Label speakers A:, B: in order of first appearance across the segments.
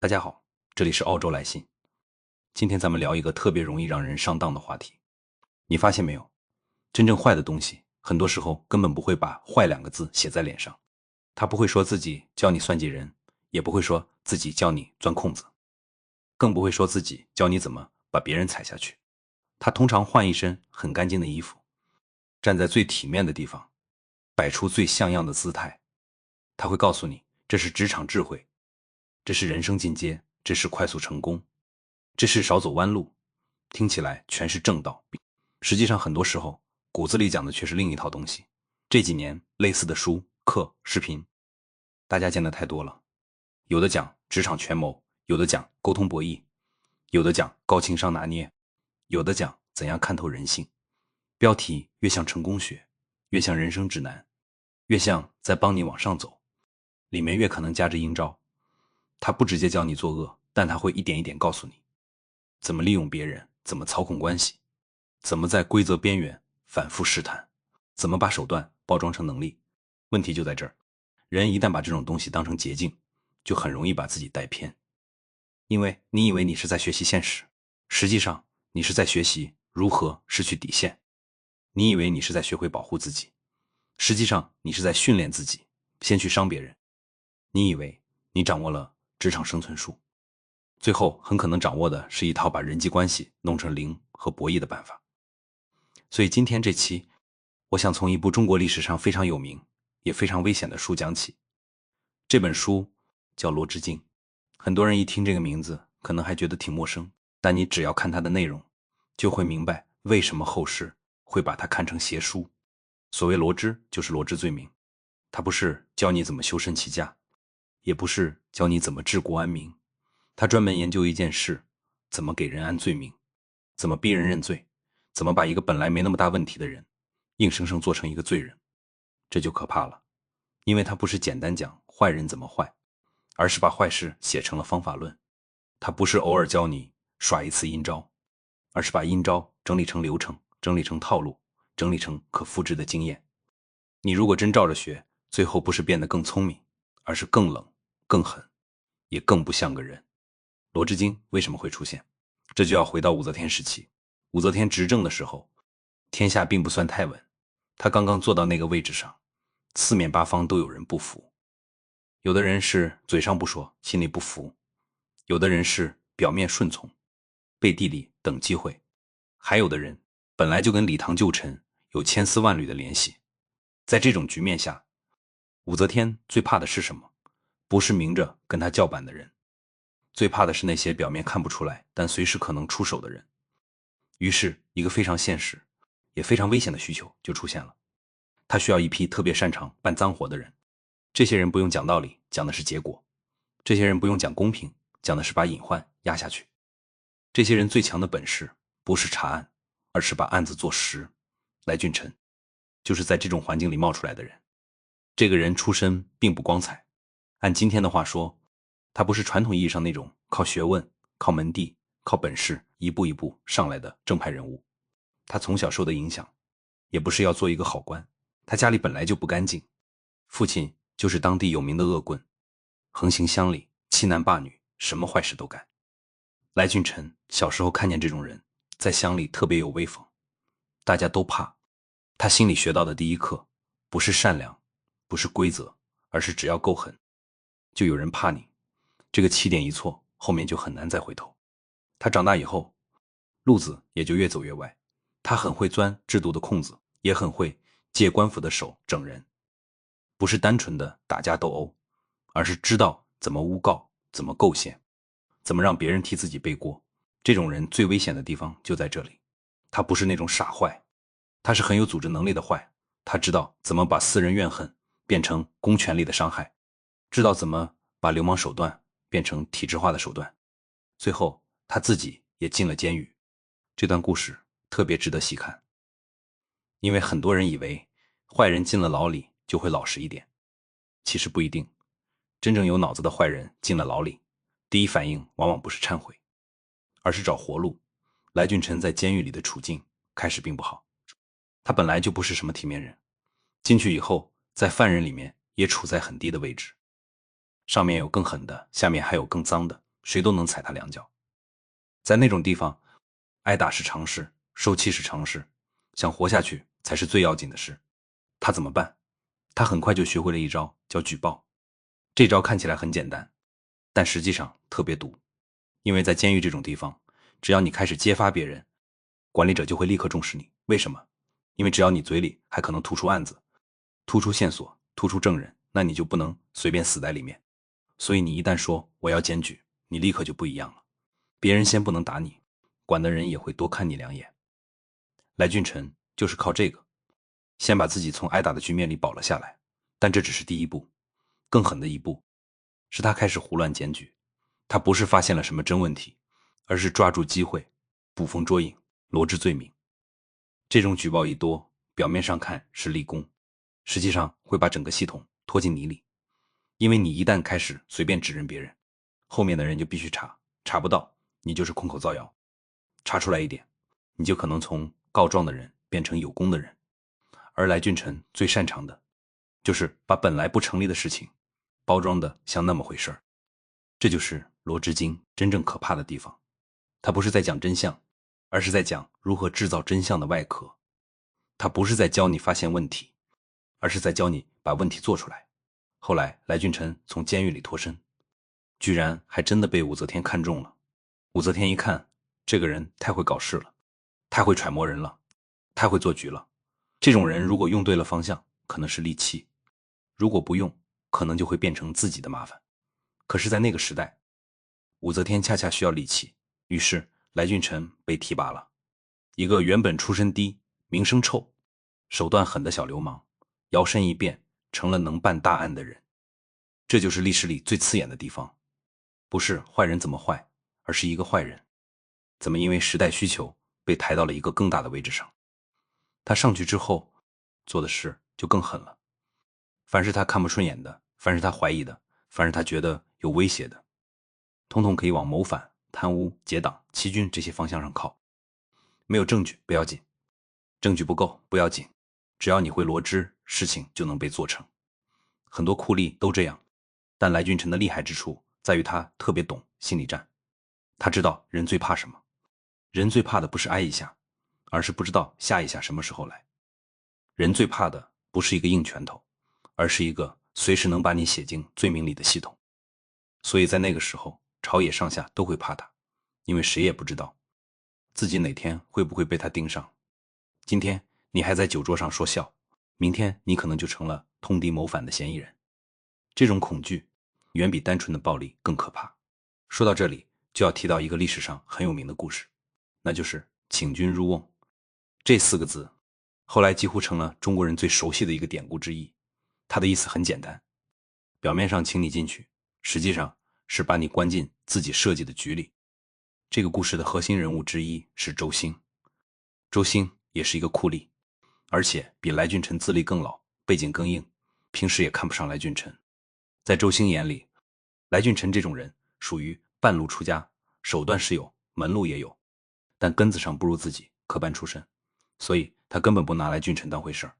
A: 大家好，这里是澳洲来信。今天咱们聊一个特别容易让人上当的话题。你发现没有，真正坏的东西，很多时候根本不会把坏两个字写在脸上。他不会说自己教你算计人，也不会说自己教你钻空子，更不会说自己教你怎么把别人踩下去。他通常换一身很干净的衣服，站在最体面的地方，摆出最像样的姿态。他会告诉你，这是职场智慧，这是人生进阶，这是快速成功，这是少走弯路，听起来全是正道。实际上很多时候骨子里讲的却是另一套东西。这几年类似的书、课、视频大家见得太多了，有的讲职场权谋，有的讲沟通博弈，有的讲高情商拿捏，有的讲怎样看透人性。标题越像成功学，越像人生指南，越像在帮你往上走，里面越可能夹着阴招。他不直接教你作恶，但他会一点一点告诉你怎么利用别人，怎么操控关系，怎么在规则边缘反复试探，怎么把手段包装成能力。问题就在这儿，人一旦把这种东西当成捷径，就很容易把自己带偏。因为你以为你是在学习现实，实际上你是在学习如何失去底线。你以为你是在学会保护自己，实际上你是在训练自己先去伤别人。你以为你掌握了职场生存术，最后很可能掌握的是一套把人际关系弄成零和博弈的办法。所以今天这期，我想从一部中国历史上非常有名也非常危险的书讲起。这本书叫《罗织经》，很多人一听这个名字可能还觉得挺陌生，但你只要看它的内容，就会明白为什么后世会把它看成邪书。所谓罗织，就是罗织罪名，它不是教你怎么修身齐家，也不是教你怎么治国安民，他专门研究一件事，怎么给人安罪名，怎么逼人认罪，怎么把一个本来没那么大问题的人硬生生做成一个罪人。这就可怕了，因为他不是简单讲坏人怎么坏，而是把坏事写成了方法论。他不是偶尔教你耍一次阴招，而是把阴招整理成流程，整理成套路，整理成可复制的经验。你如果真照着学，最后不是变得更聪明，而是更冷、更狠，也更不像个人。罗织经为什么会出现？这就要回到武则天时期。武则天执政的时候，天下并不算太稳，她刚刚坐到那个位置上，四面八方都有人不服。有的人是嘴上不说，心里不服；有的人是表面顺从，背地里等机会；还有的人本来就跟李唐旧臣有千丝万缕的联系。在这种局面下，武则天最怕的是什么？不是明着跟她叫板的人，最怕的是那些表面看不出来但随时可能出手的人。于是一个非常现实也非常危险的需求就出现了，他需要一批特别擅长办脏活的人。这些人不用讲道理，讲的是结果；这些人不用讲公平，讲的是把隐患压下去。这些人最强的本事不是查案，而是把案子做实。来俊臣就是在这种环境里冒出来的人。这个人出身并不光彩，按今天的话说，他不是传统意义上那种靠学问、靠门第、靠本事一步一步上来的正派人物。他从小受的影响也不是要做一个好官，他家里本来就不干净，父亲就是当地有名的恶棍，横行乡里，欺男霸女，什么坏事都干。来俊臣小时候看见这种人，在乡里特别有威风，大家都怕。他心里学到的第一课，不是善良，不是规则，而是只要够狠，就有人怕你。这个起点一错，后面就很难再回头。他长大以后，路子也就越走越歪。他很会钻制度的空子，也很会借官府的手整人。不是单纯的打架斗殴，而是知道怎么诬告，怎么构陷，怎么让别人替自己背锅。这种人最危险的地方就在这里，他不是那种傻坏，他是很有组织能力的坏。他知道怎么把私人怨恨变成公权力的伤害，知道怎么把流氓手段变成体制化的手段。最后他自己也进了监狱。这段故事特别值得细看，因为很多人以为坏人进了牢里就会老实一点，其实不一定。真正有脑子的坏人进了牢里，第一反应往往不是忏悔，而是找活路。来俊臣在监狱里的处境开始并不好，他本来就不是什么体面人，进去以后在犯人里面也处在很低的位置，上面有更狠的，下面还有更脏的，谁都能踩他两脚。在那种地方，挨打是常事，受气是常事，想活下去才是最要紧的事。他怎么办？他很快就学会了一招，叫举报。这招看起来很简单，但实际上特别毒。因为在监狱这种地方，只要你开始揭发别人，管理者就会立刻重视你。为什么？因为只要你嘴里还可能突出案子、突出线索、突出证人，那你就不能随便死在里面。所以你一旦说我要检举，你立刻就不一样了。别人先不能打你，管的人也会多看你两眼。来俊臣就是靠这个，先把自己从挨打的局面里保了下来。但这只是第一步，更狠的一步是他开始胡乱检举。他不是发现了什么真问题，而是抓住机会，捕风捉影，罗织罪名。这种举报一多，表面上看是立功，实际上会把整个系统拖进泥里。因为你一旦开始随便指认别人，后面的人就必须查，查不到你就是空口造谣，查出来一点，你就可能从告状的人变成有功的人。而来俊臣最擅长的就是把本来不成立的事情包装的像那么回事儿。这就是罗织经真正可怕的地方，他不是在讲真相，而是在讲如何制造真相的外壳。他不是在教你发现问题，而是在教你把问题做出来。后来来俊臣从监狱里脱身，居然还真的被武则天看中了。武则天一看，这个人太会搞事了，太会揣摩人了，太会做局了。这种人如果用对了方向，可能是利器；如果不用，可能就会变成自己的麻烦。可是在那个时代，武则天恰恰需要利器，于是来俊臣被提拔了。一个原本出身低、名声臭、手段狠的小流氓，摇身一变成了能办大案的人。这就是历史里最刺眼的地方，不是坏人怎么坏，而是一个坏人怎么因为时代需求被抬到了一个更大的位置上。他上去之后做的事就更狠了，凡是他看不顺眼的，凡是他怀疑的，凡是他觉得有威胁的，统统可以往谋反、贪污、结党、欺君这些方向上靠。没有证据不要紧，证据不够不要紧，只要你会罗织，事情就能被做成。很多酷吏都这样，但来俊臣的厉害之处在于他特别懂心理战。他知道人最怕什么，人最怕的不是挨一下，而是不知道下一下什么时候来。人最怕的不是一个硬拳头，而是一个随时能把你写进罪名里的系统。所以在那个时候，朝野上下都会怕他，因为谁也不知道自己哪天会不会被他盯上。今天你还在酒桌上说笑，明天你可能就成了通敌谋反的嫌疑人。这种恐惧远比单纯的暴力更可怕。说到这里，就要提到一个历史上很有名的故事，那就是请君入瓮。这4个字后来几乎成了中国人最熟悉的一个典故之一。它的意思很简单，表面上请你进去，实际上是把你关进自己设计的局里。这个故事的核心人物之一是周兴。周兴也是一个酷吏，而且比来俊臣资历更老，背景更硬，平时也看不上来俊臣。在周兴眼里，来俊臣这种人属于半路出家，手段是有，门路也有，但根子上不如自己，科班出身，所以他根本不拿来俊臣当回事儿。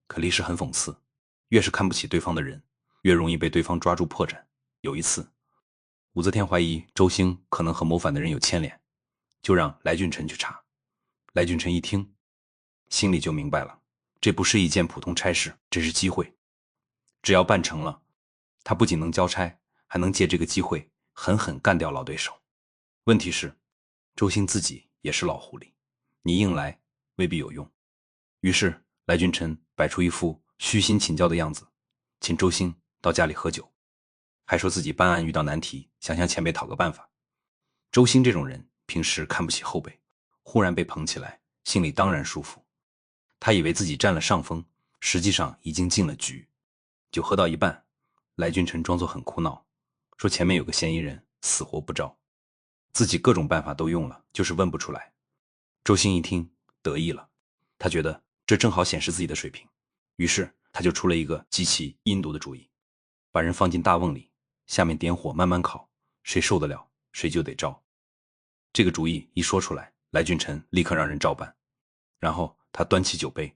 A: 可历史很讽刺，越是看不起对方的人，越容易被对方抓住破绽。有一次，武则天怀疑周兴可能和谋反的人有牵连，就让来俊臣去查。来俊臣一听，心里就明白了，这不是一件普通差事，这是机会。只要办成了，他不仅能交差，还能借这个机会狠狠干掉老对手。问题是，周兴自己也是老狐狸，你硬来未必有用。于是来俊臣摆出一副虚心请教的样子，请周兴到家里喝酒，还说自己办案遇到难题，想向前辈讨个办法。周兴这种人平时看不起后辈，忽然被捧起来，心里当然舒服。他以为自己占了上风，实际上已经进了局。酒喝到一半，来俊臣装作很苦恼，说前面有个嫌疑人死活不招，自己各种办法都用了，就是问不出来。周兴一听得意了，他觉得这正好显示自己的水平，于是他就出了一个极其阴毒的主意，把人放进大瓮里，下面点火慢慢烤，谁受得了谁就得招。这个主意一说出来，来俊臣立刻让人照办。然后他端起酒杯，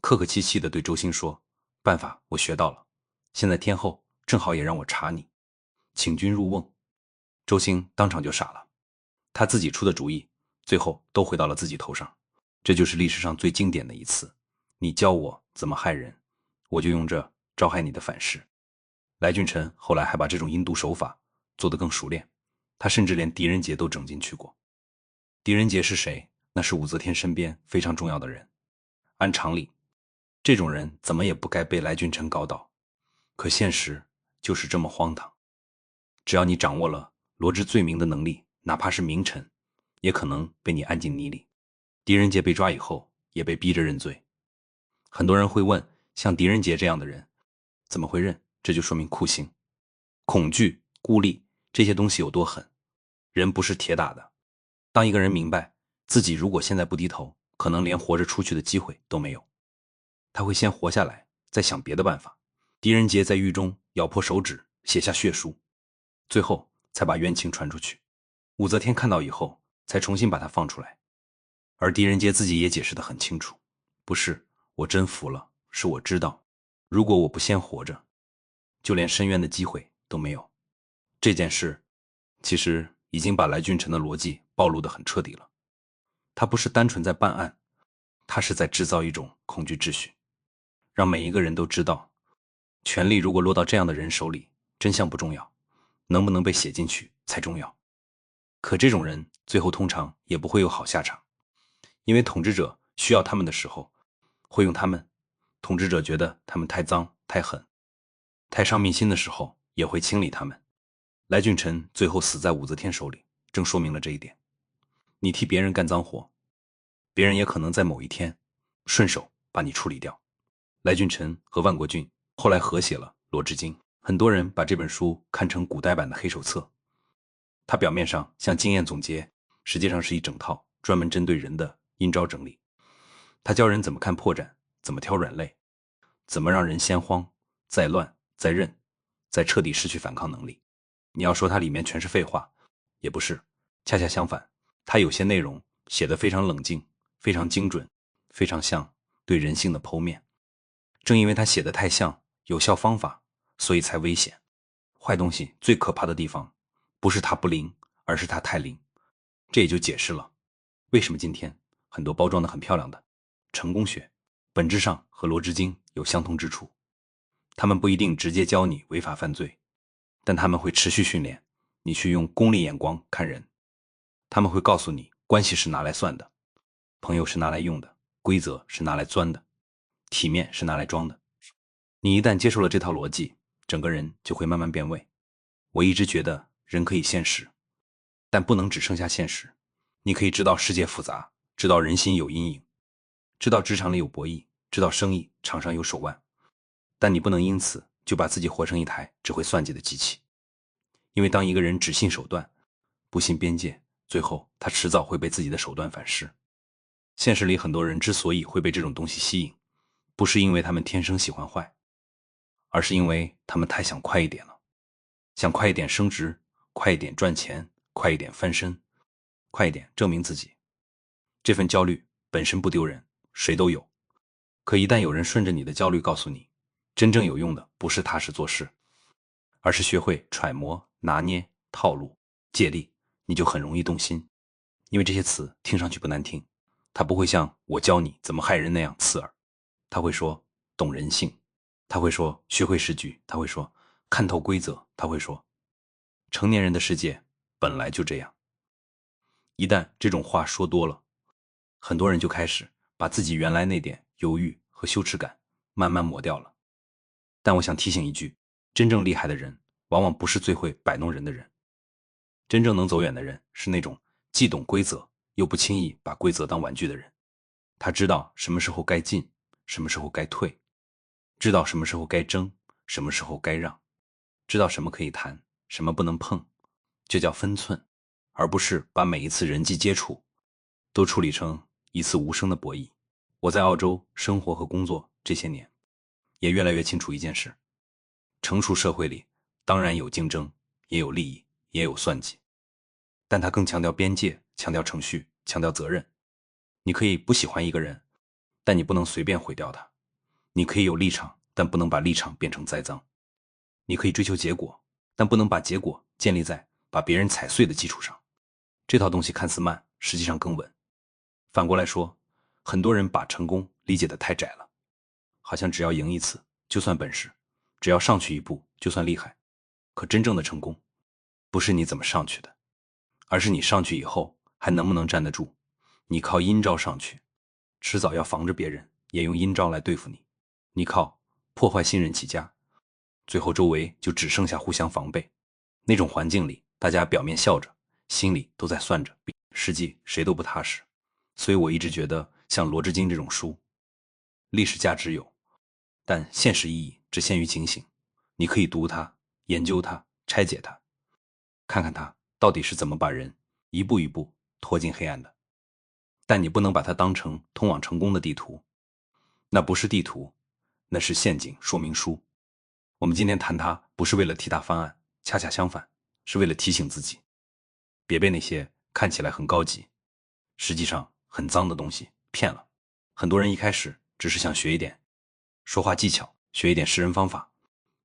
A: 客客气气地对周兴说，办法我学到了，现在天后正好也让我查你，请君入瓮。周兴当场就傻了，他自己出的主意，最后都回到了自己头上。这就是历史上最经典的一次，你教我怎么害人，我就用这招害你的反噬。来俊臣后来还把这种阴毒手法做得更熟练，他甚至连狄仁杰都整进去过。狄仁杰是谁？那是武则天身边非常重要的人。按常理，这种人怎么也不该被来俊臣搞倒，可现实就是这么荒唐。只要你掌握了罗织罪名的能力，哪怕是名臣，也可能被你按进泥里。狄仁杰被抓以后，也被逼着认罪。很多人会问，像狄仁杰这样的人，怎么会认？这就说明酷刑、恐惧、孤立这些东西有多狠。人不是铁打的。当一个人明白自己如果现在不低头，可能连活着出去的机会都没有，他会先活下来，再想别的办法。狄仁杰在狱中咬破手指，写下血书，最后才把冤情传出去。武则天看到以后，才重新把他放出来。而狄仁杰自己也解释得很清楚，不是我真服了，是我知道，如果我不先活着，就连申冤的机会都没有。这件事其实已经把来俊臣的逻辑暴露得很彻底了。他不是单纯在办案，他是在制造一种恐惧秩序，让每一个人都知道，权力如果落到这样的人手里，真相不重要，能不能被写进去才重要。可这种人最后通常也不会有好下场，因为统治者需要他们的时候，会用他们；统治者觉得他们太脏、太狠、太伤民心的时候，也会清理他们。来俊臣最后死在武则天手里，正说明了这一点。你替别人干脏活，别人也可能在某一天顺手把你处理掉。来俊臣和万国俊后来合写了《罗织经》，很多人把这本书看成古代版的黑手册。它表面上像经验总结，实际上是一整套专门针对人的阴招整理。它教人怎么看破绽，怎么挑软肋，怎么让人先慌、再乱、再认、再彻底失去反抗能力。你要说它里面全是废话，也不是，恰恰相反，它有些内容写得非常冷静，非常精准，非常像对人性的剖面。正因为它写得太像有效方法，所以才危险。坏东西最可怕的地方，不是它不灵，而是它太灵。这也就解释了为什么今天很多包装得很漂亮的成功学，本质上和罗织经有相同之处。他们不一定直接教你违法犯罪，但他们会持续训练你去用功利眼光看人。他们会告诉你，关系是拿来算的，朋友是拿来用的，规则是拿来钻的，体面是拿来装的。你一旦接受了这套逻辑，整个人就会慢慢变味。我一直觉得人可以现实，但不能只剩下现实。你可以知道世界复杂，知道人心有阴影，知道职场里有博弈，知道生意场上有手腕，但你不能因此就把自己活成一台只会算计的机器。因为当一个人只信手段，不信边界，最后他迟早会被自己的手段反噬。现实里很多人之所以会被这种东西吸引，不是因为他们天生喜欢坏，而是因为他们太想快一点了，想快一点升职，快一点赚钱，快一点翻身，快一点证明自己。这份焦虑本身不丢人，谁都有。可一旦有人顺着你的焦虑告诉你，真正有用的不是踏实做事，而是学会揣摩、拿捏、套路、借力，你就很容易动心。因为这些词听上去不难听，它不会像我教你怎么害人那样刺耳。他会说懂人性，他会说学会时局，他会说看透规则，他会说成年人的世界本来就这样。一旦这种话说多了，很多人就开始把自己原来那点犹豫和羞耻感慢慢抹掉了。但我想提醒一句，真正厉害的人往往不是最会摆弄人的人，真正能走远的人是那种既懂规则又不轻易把规则当玩具的人。他知道什么时候该进，什么时候该退，知道什么时候该争，什么时候该让，知道什么可以谈，什么不能碰，这叫分寸，而不是把每一次人际接触都处理成一次无声的博弈。我在澳洲生活和工作这些年，也越来越清楚一件事，成熟社会里当然有竞争，也有利益，也有算计，但它更强调边界，强调程序，强调责任。你可以不喜欢一个人，但你不能随便毁掉他。你可以有立场，但不能把立场变成栽赃。你可以追求结果，但不能把结果建立在把别人踩碎的基础上。这套东西看似慢，实际上更稳。反过来说，很多人把成功理解得太窄了，好像只要赢一次就算本事，只要上去一步就算厉害。可真正的成功，不是你怎么上去的，而是你上去以后还能不能站得住。你靠阴招上去，迟早要防着别人也用阴招来对付你。你靠破坏信任起家，最后周围就只剩下互相防备。那种环境里，大家表面笑着，心里都在算着，实际谁都不踏实。所以我一直觉得像《罗织经》这种书，历史价值有，但现实意义只限于警醒。你可以读它，研究它，拆解它，看看它到底是怎么把人一步一步拖进黑暗的。但你不能把它当成通往成功的地图，那不是地图，那是陷阱说明书。我们今天谈它，不是为了替它翻案，恰恰相反，是为了提醒自己，别被那些看起来很高级，实际上很脏的东西骗了。很多人一开始只是想学一点说话技巧，学一点识人方法，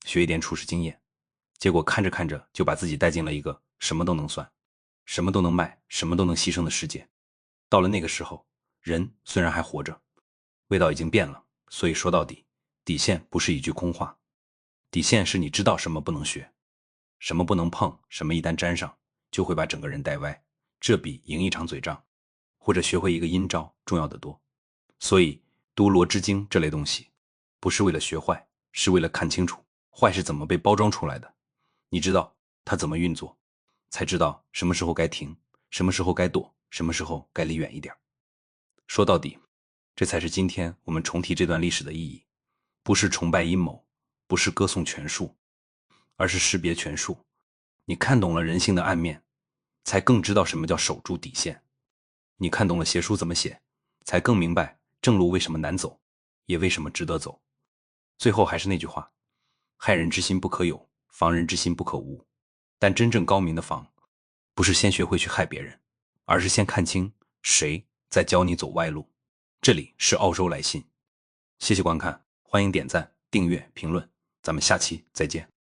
A: 学一点处事经验，结果看着看着就把自己带进了一个什么都能算，什么都能卖，什么都能牺牲的世界。到了那个时候，人虽然还活着，味道已经变了。所以说到底，底线不是一句空话，底线是你知道什么不能学，什么不能碰，什么一旦沾上就会把整个人带歪，这比赢一场嘴仗或者学会一个阴招重要得多。所以读《罗织经》这类东西，不是为了学坏，是为了看清楚坏是怎么被包装出来的。你知道它怎么运作，才知道什么时候该停，什么时候该躲，什么时候该离远一点。说到底，这才是今天我们重提这段历史的意义，不是崇拜阴谋，不是歌颂权术，而是识别权术。你看懂了人性的暗面，才更知道什么叫守住底线。你看懂了邪书怎么写，才更明白正路为什么难走，也为什么值得走。最后还是那句话，害人之心不可有，防人之心不可无。但真正高明的防，不是先学会去害别人，而是先看清谁在教你走歪路。这里是澳洲来信，谢谢观看，欢迎点赞、订阅、评论，咱们下期再见。